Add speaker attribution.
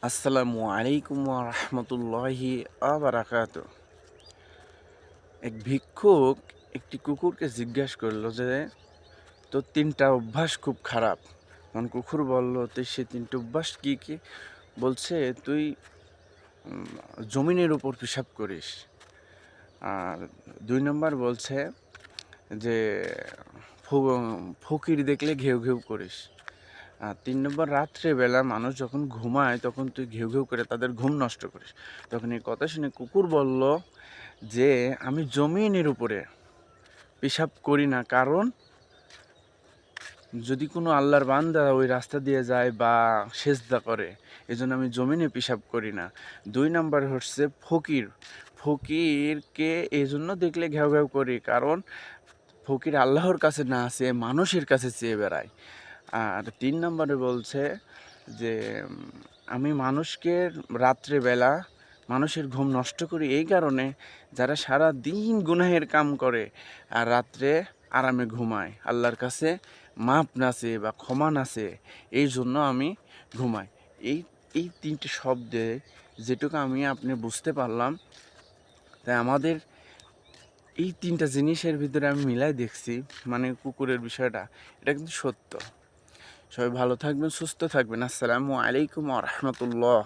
Speaker 1: আসসালামু আলাইকুম ওয়া রাহমাতুল্লাহি ওয়া বারাকাতুহু। এক ভিক্ষুক একটি কুকুরকে জিজ্ঞাসা করলো যে, তোর ৩টা অভ্যাস খুব খারাপ। তখন কুকুর বলল, তুই সে ৩টা অভ্যাস কি, কি? বলছে, তুই উম জমিনের উপর পেশাব করিস। আর ২ নাম্বার বলছে যে, ফ ফকির দেখলে ঘেউ, ঘেউ করিস। আর ৩ নম্বর, রাত্রেবেলা মানুষ যখন ঘুমায় তখন তুই ঘেউ, ঘেউ করে তাদের ঘুম নষ্ট করিস। তখন এই কথা শুনে কুকুর বলল যে, আমি জমিনের উপরে পেশাব করি না, কারণ যদি কোনো আল্লাহর বান্দা ওই রাস্তা দিয়ে যায় বা সেজদা করে, এজন্য আমি জমিনে পেশাব করি না। ২ নাম্বার হচ্ছে ফকির, ফকিরকে এজন্য দেখলে ঘেউ ঘেউ করি, কারণ ফকির আল্লাহর কাছে না চেয়ে মানুষের কাছে চেয়ে বেড়ায়। আর ৩ নম্বরে বলছে যে, আমি মানুষকে রাত্রেবেলা মানুষের ঘুম নষ্ট করি এই কারণে, যারা সারাদিন গুনাহের কাম করে আর রাত্রে আরামে ঘুমায়, আল্লাহর কাছে মাপ না চেয়ে বা ক্ষমা না চেয়ে, এই জন্য আমি ঘুমাই। এই এই ৩টে শব্দে যেটুকু আমি আপনি বুঝতে পারলাম, তাই আমাদের এই ৩টা জিনিসের ভিতরে আমি মিলাই দেখছি, মানে কুকুরের বিষয়টা, এটা কিন্তু সত্য। সবাই ভালো থাকবেন, সুস্থ থাকবেন। আসসালামু আলাইকুম ওয়া রাহমাতুল্লাহ।